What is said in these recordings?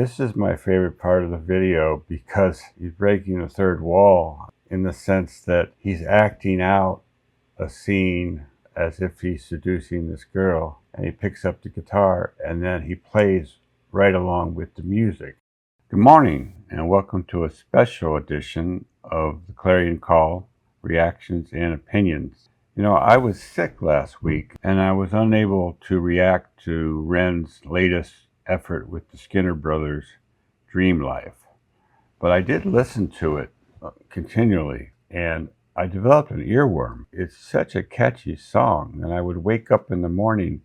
This is my favorite part of the video because he's breaking the third wall in the sense that he's acting out a scene as if he's seducing this girl, and he picks up the guitar and then he plays right along with the music. Good morning and welcome to a special edition of the Clarion Call, Reactions and Opinions. You know, I was sick last week and I was unable to react to Ren's latest effort with the Skinner Brothers, Dream Life. But I did listen to it continually and I developed an earworm. It's such a catchy song, and I would wake up in the morning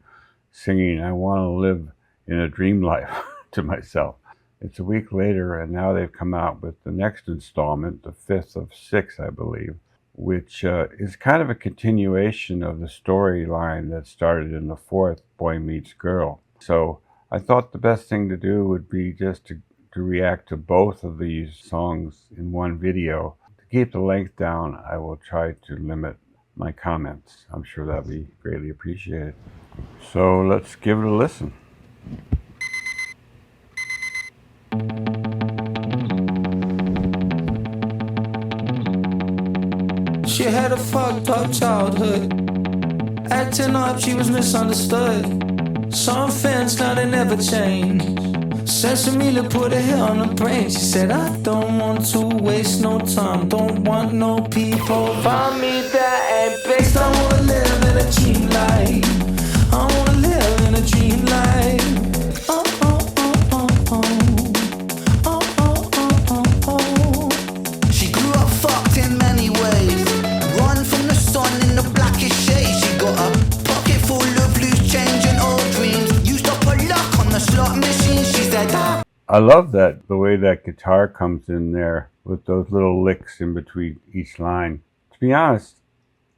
singing, "I want to live in a dream life" to myself. It's a week later, and now they've come out with the next installment, the fifth of six, I believe, which is kind of a continuation of the storyline that started in the fourth, Boy Meets Girl. So I thought the best thing to do would be just to react to both of these songs in one video. To keep the length down, I will try to limit my comments. I'm sure that'll be greatly appreciated. So let's give it a listen. She had a fucked up childhood, acting up, she was misunderstood. Some fans, now they never change. Sesame put a hit on her brain. She said, I don't want to waste no time, don't want no people around me that ain't based. I wanna live in a dream life, I wanna live in a dream life. Oh, oh, oh, oh, oh. Oh, oh, oh, oh, oh. She grew up fucked in many ways, run from the sun in the blackest shade. She got a pocket full of loose change and old dreams, used up her luck on the slot machine. She said, I love that, the way that guitar comes in there with those little licks in between each line. To be honest,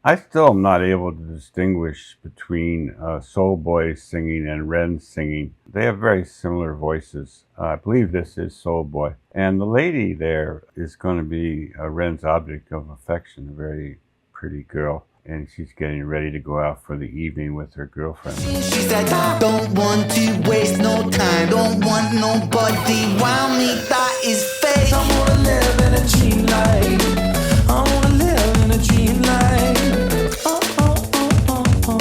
I still am not able to distinguish between Soul Boy singing and Ren singing. They have very similar voices. I believe this is Soul Boy. And the lady there is going to be Ren's object of affection, a very pretty girl. And she's getting ready to go out for the evening with her girlfriend. she said, I don't want to waste no time, don't want nobody around me that is fake. I wanna live in a dream life, I wanna live in a dream life. Oh, oh, oh, oh, oh.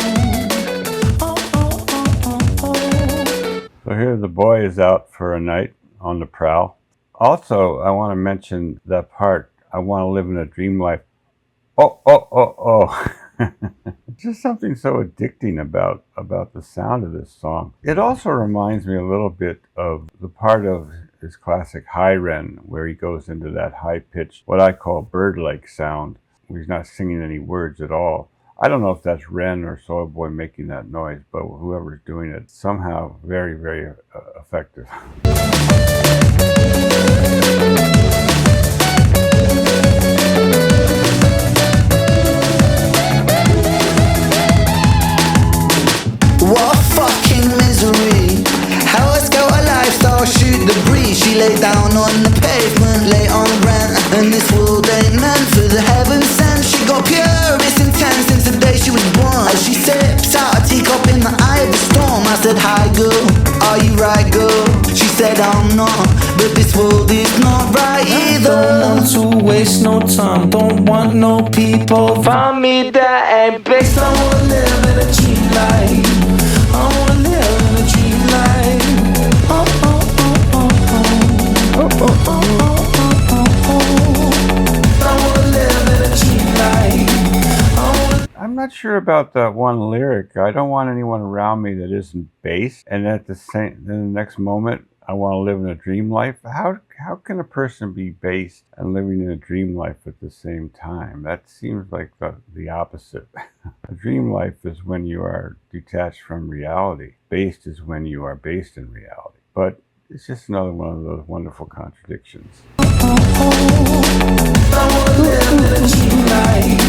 Oh, oh, oh, oh, oh. So here the boy is out for a night on the prowl. Also, I want to mention that part, I want to live in a dream life. Oh, oh, oh, oh. Just something so addicting about the sound of this song. It also reminds me a little bit of the part of his classic High Ren, where he goes into that high-pitched, what I call bird-like sound, where he's not singing any words at all. I don't know if that's Ren or Soul Boy making that noise, but whoever's doing it, somehow very, very effective. What fucking misery, how a scout a lifestyle, shoot the breeze. She lay down on the pavement, lay on rent, and this world ain't meant for the heaven sent. She got purest intent since the day she was born. As she sips out a teacup in the eye of the storm, I said, hi girl, are you right girl? She said, I'm not, but this world is not right either. Don't want to waste no time, don't want no people around me that ain't based. I wanna live in a dream life, I wanna live in a dream life. Oh, oh, oh, oh, oh. Oh, oh, oh, oh, oh, oh. I wanna live in a dream life. I'm not sure about that one lyric. I don't want anyone around me that isn't based. And at in the next moment, I want to live in a dream life. How can a person be based and living in a dream life at the same time? That seems like the opposite. A dream life is when you are detached from reality. Based is when you are based in reality. But it's just another one of those wonderful contradictions. I wanna live in a dream life,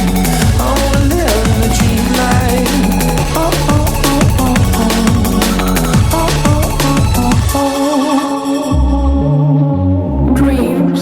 I wanna live in a dream life. Oh, oh, oh, oh, oh. Oh, oh, oh, oh, oh. Dreams.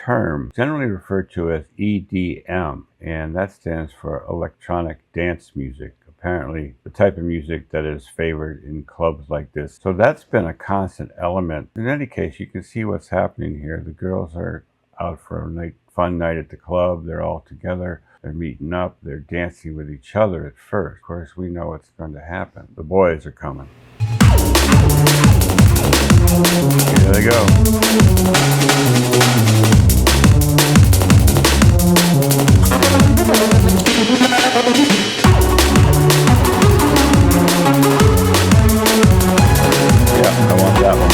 term generally referred to as EDM, and that stands for electronic dance music. Apparently, the type of music that is favored in clubs like this. So that's been a constant element. In any case, you can see what's happening here. The girls are out for a fun night at the club. They're all together. They're meeting up. They're dancing with each other at first. Of course, we know what's going to happen. The boys are coming. Here they go. Yeah, I want that one.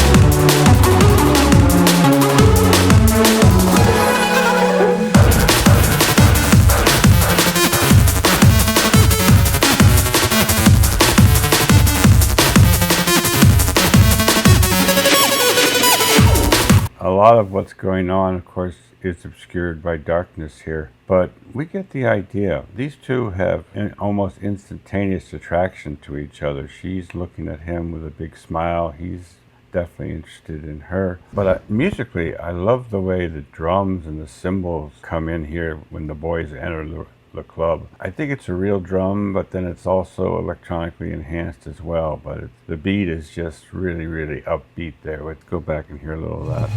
A lot of what's going on, of course, is obscured by darkness here, but we get the idea. These two have an almost instantaneous attraction to each other. She's looking at him with a big smile. He's definitely interested in her. But musically, I love the way the drums and the cymbals come in here when the boys enter the club. I think it's a real drum, but then it's also electronically enhanced as well. But the beat is just really, really upbeat there. Let's go back and hear a little of that.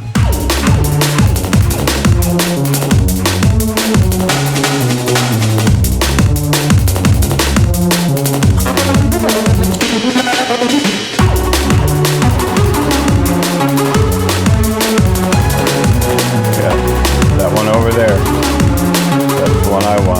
Yeah, that one over there. That's the one I want.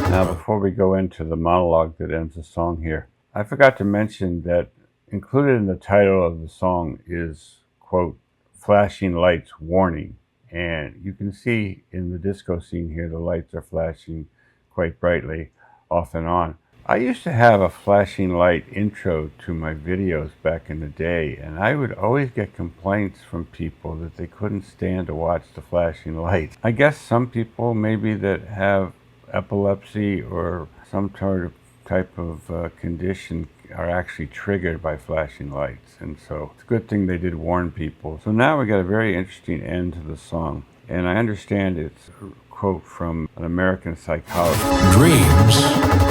Now, before we go into the monologue that ends the song here, I forgot to mention that included in the title of the song is, quote, flashing lights warning. And you can see in the disco scene here, the lights are flashing quite brightly off and on. I used to have a flashing light intro to my videos back in the day, and I would always get complaints from people that they couldn't stand to watch the flashing lights. I guess some people maybe that have epilepsy or some type of condition are actually triggered by flashing lights, and so it's a good thing they did warn people. So now we got a very interesting end to the song, and I understand it's a quote from an American psychologist. Dreams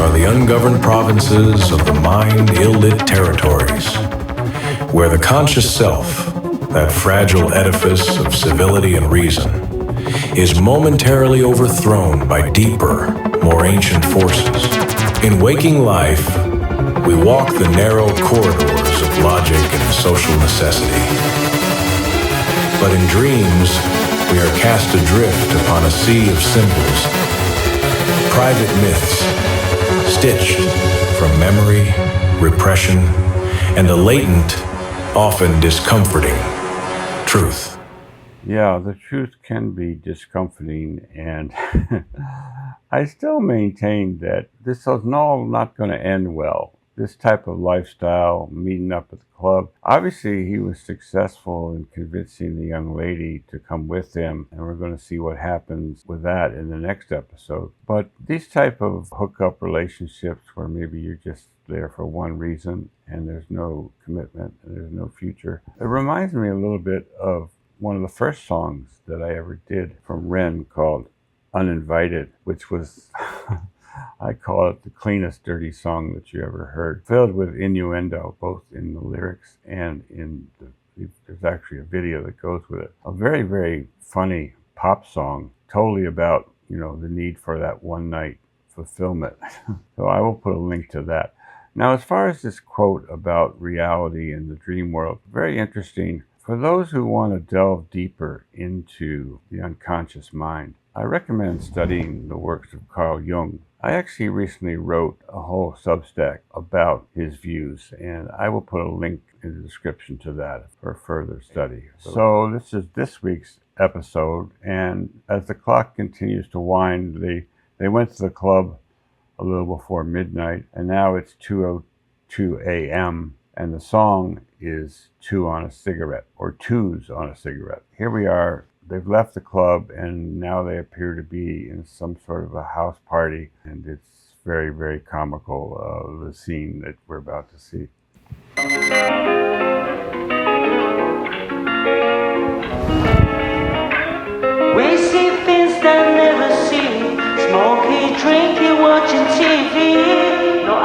are the ungoverned provinces of the mind ill-lit territories, where the conscious self, that fragile edifice of civility and reason, is momentarily overthrown by deeper, more ancient forces. In waking life, we walk the narrow corridors of logic and social necessity. But in dreams, we are cast adrift upon a sea of symbols, private myths, stitched from memory, repression, and a latent, often discomforting, truth. Yeah, the truth can be discomforting, and I still maintain that this is all not going to end well. This type of lifestyle, meeting up at the club, obviously he was successful in convincing the young lady to come with him, and we're going to see what happens with that in the next episode. But these type of hookup relationships where maybe you're just there for one reason and there's no commitment and there's no future, it reminds me a little bit of one of the first songs that I ever did from Ren called Uninvited, which was, I call it the cleanest dirty song that you ever heard, filled with innuendo, both in the lyrics and in there's actually a video that goes with it. A very, very funny pop song, totally about, the need for that one night fulfillment. So I will put a link to that. Now, as far as this quote about reality and the dream world, very interesting. For those who want to delve deeper into the unconscious mind, I recommend studying the works of Carl Jung. I actually recently wrote a whole Substack about his views, and I will put a link in the description to that for further study. So this is this week's episode, and as the clock continues to wind, they went to the club a little before midnight, and now it's 2:02 a.m., and the song is Two on a Cigarette, or Twos on a Cigarette. Here we are. They've left the club, and now they appear to be in some sort of a house party, and it's very, very comical, the scene that we're about to see. We see things that never see, smoky, drinking, watching TV. No, I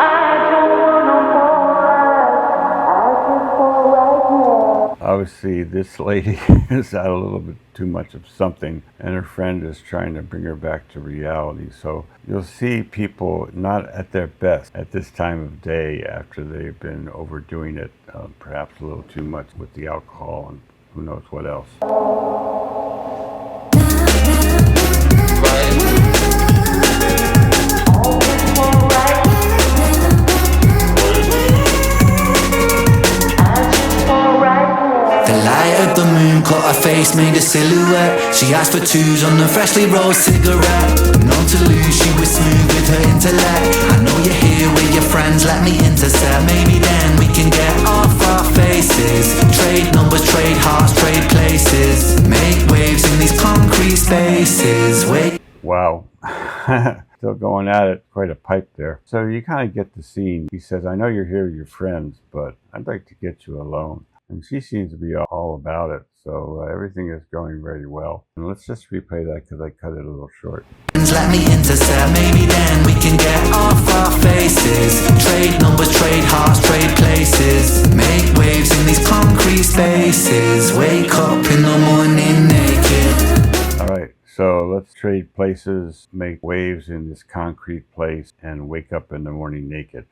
don't want no more. Obviously, this lady has had a little bit too much of something, and her friend is trying to bring her back to reality. So you'll see people not at their best at this time of day after they've been overdoing it, perhaps a little too much with the alcohol and who knows what else. The moon caught her face, made a silhouette. She asked for twos on the freshly rolled cigarette. None to lose, she was smooth with her intellect. I know you're here with your friends, let me intercept. Maybe then we can get off our faces. Trade numbers, trade hearts, trade places. Make waves in these concrete spaces. Wait. Wow. Still going at it, quite a pipe there. So you kind of get the scene. He says, I know you're here with your friends, but I'd like to get you alone. And she seems to be all about it, so everything is going very well. And let's just replay that because I cut it a little short. Let me intercept, maybe then we can get off our faces. Trade numbers, trade hearts, trade places. Make waves in these concrete spaces. Wake up in the morning naked. All right, so let's trade places, make waves in this concrete place, and wake up in the morning naked.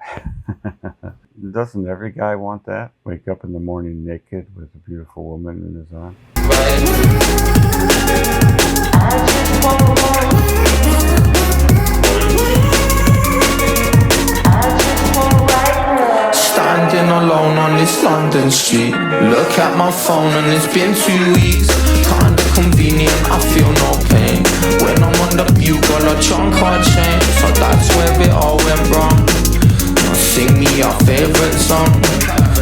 Doesn't every guy want that? Wake up in the morning naked with a beautiful woman in his arms? Standing alone on this London street. Look at my phone and it's been 2 weeks. Kinda convenient, I feel no pain. When I'm on the bugle, a chunk or chain. So that's where it all went wrong. Sing me your favorite song.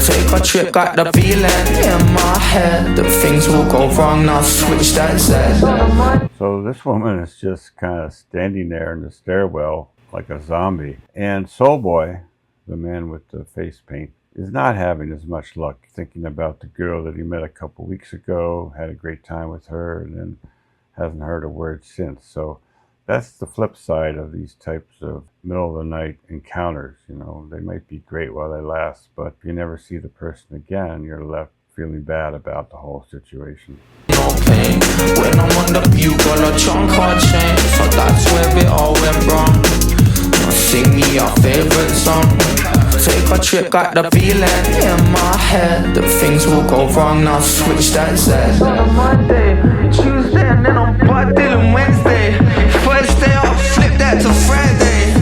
Take a trip, got the feeling in my head that things will go wrong, now switch that Z. So this woman is just kind of standing there in the stairwell like a zombie. And Soulboy, the man with the face paint, is not having as much luck, thinking about the girl that he met a couple weeks ago, had a great time with her, and then hasn't heard a word since. So that's the flip side of these types of middle of the night encounters. You know, they might be great while they last, but if you never see the person again, you're left feeling bad about the whole situation. No pain. When I'm on the bugle, a chunk or chain. So that's where it all went wrong. Now sing me your favorite song. Take a trip, got the feeling in my head that things will go wrong, now switch that Z. On a Monday, Tuesday, and then I'm partying Wednesday. Thursday, I'll flip that to Friday.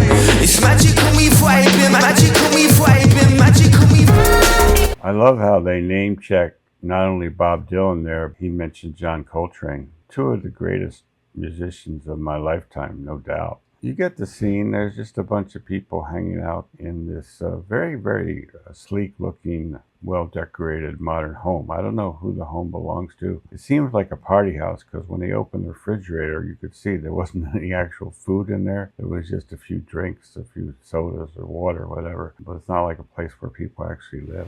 It's magical me vibing, magical me vibing, magical me vibing. I love how they name check not only Bob Dylan there, he mentioned John Coltrane, two of the greatest musicians of my lifetime, no doubt. You get the scene. There's just a bunch of people hanging out in this very, very sleek-looking, well-decorated modern home. I don't know who the home belongs to. It seems like a party house because when they opened the refrigerator, you could see there wasn't any actual food in there. It was just a few drinks, a few sodas or water, whatever. But it's not like a place where people actually live.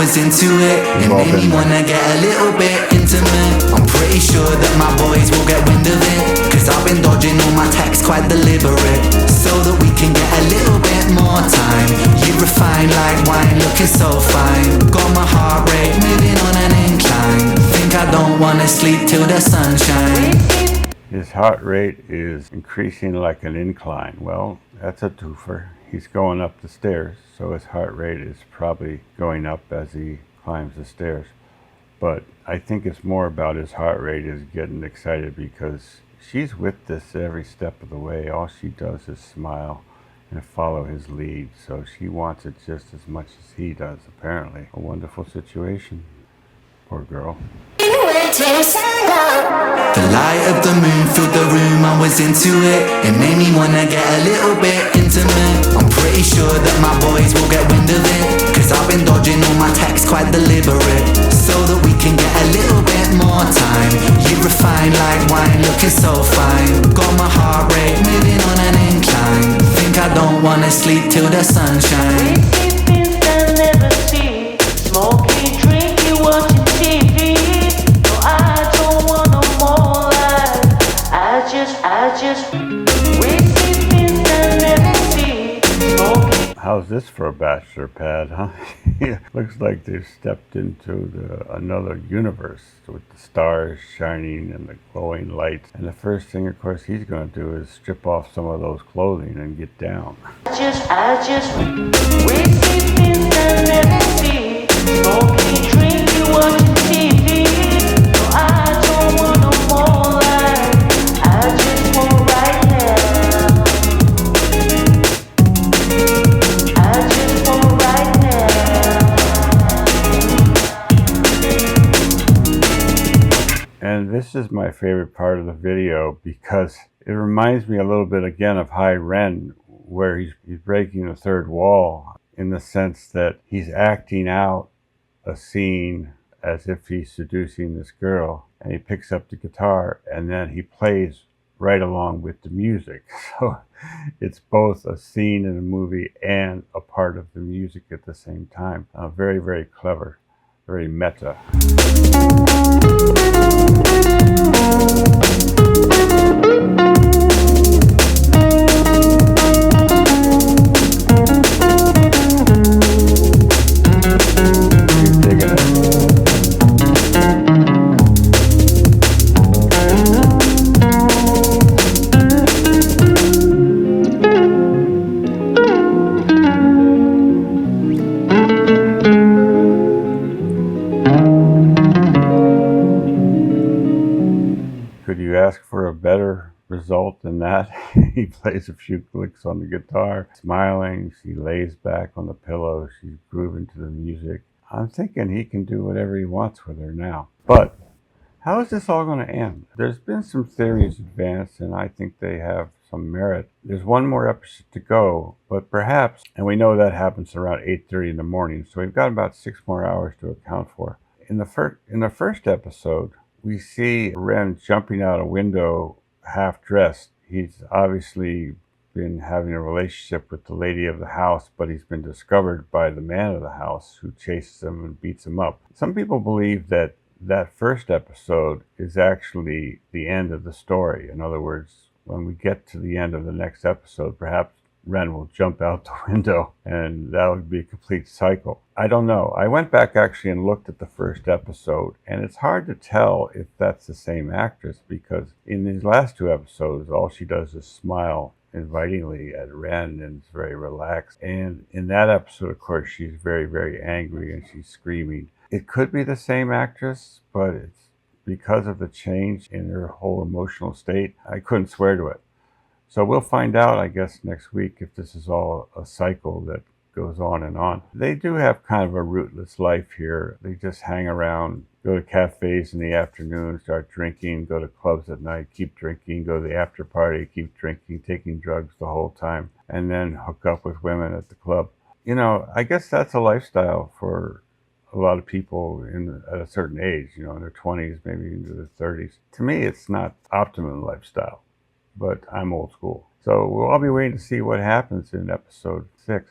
Into it, it made me wanna get a little bit intimate. I'm pretty sure that my boys will get wind of it, cause I've been dodging all my texts quite deliberate, so that we can get a little bit more time. You refine like wine, looking so fine. Got my heart rate moving on an incline. Think I don't wanna sleep till the sunshine. His heart rate is increasing like an incline. Well, that's a twofer. He's going up the stairs, so his heart rate is probably going up as he climbs the stairs. But I think it's more about his heart rate is getting excited because she's with this every step of the way. All she does is smile and follow his lead. So she wants it just as much as he does, apparently. A wonderful situation. Poor girl. The light of the moon filled the room, I was into it. It made me wanna get a little bit intimate. I'm pretty sure that my boys will get wind of it, cause I've been dodging all my texts quite deliberate, so that we can get a little bit more time. You refine like wine, looking so fine. Got my heart rate moving on an incline. Think I don't wanna sleep till the sunshine. We see things I never see. Smoking, drinking, watching TV. No, I don't want no more life. I just. We see things I never see. Smoking. How's this for a bachelor pad, huh? Looks like they've stepped into another universe with the stars shining and the glowing lights. And the first thing, of course, he's going to do is strip off some of those clothing and get down. I just. We see things I never see. Smoking, drinking, watching TV. No, I don't want no more life. I just want right now. I just want right now. And this is my favorite part of the video because it reminds me a little bit again of High Ren, where he's breaking the third wall in the sense that he's acting out a scene as if he's seducing this girl, and he picks up the guitar and then he plays right along with the music. So it's both a scene in a movie and a part of the music at the same time. Very, very clever, very meta. Digging it. Could you ask for a better result than that? He plays a few clicks on the guitar, smiling, she lays back on the pillow, she's grooving to the music. I'm thinking he can do whatever he wants with her now. But how is this all going to end? There's been some theories advanced, and I think they have some merit. There's one more episode to go, but perhaps, and we know that happens around 8:30 in the morning, so we've got about 6 more hours to account for. In the first episode, we see Ren jumping out a window half dressed. He's obviously been having a relationship with the lady of the house, but he's been discovered by the man of the house who chases him and beats him up. Some people believe that that first episode is actually the end of the story. In other words, when we get to the end of the next episode, perhaps Ren will jump out the window and that would be a complete cycle. I don't know. I went back actually and looked at the first episode, and it's hard to tell if that's the same actress because in these last 2 episodes, all she does is smile invitingly at Ren and is very relaxed. And in that episode, of course, she's very, very angry and she's screaming. It could be the same actress, but it's because of the change in her whole emotional state, I couldn't swear to it. So we'll find out, I guess, next week if this is all a cycle that goes on and on. They do have kind of a rootless life here. They just hang around, go to cafes in the afternoon, start drinking, go to clubs at night, keep drinking, go to the after party, keep drinking, taking drugs the whole time, and then hook up with women at the club. You know, I guess that's a lifestyle for a lot of people at a certain age, you know, in their 20s, maybe into their 30s. To me, it's not optimum lifestyle, but I'm old school. So we'll all be waiting to see what happens in episode 6.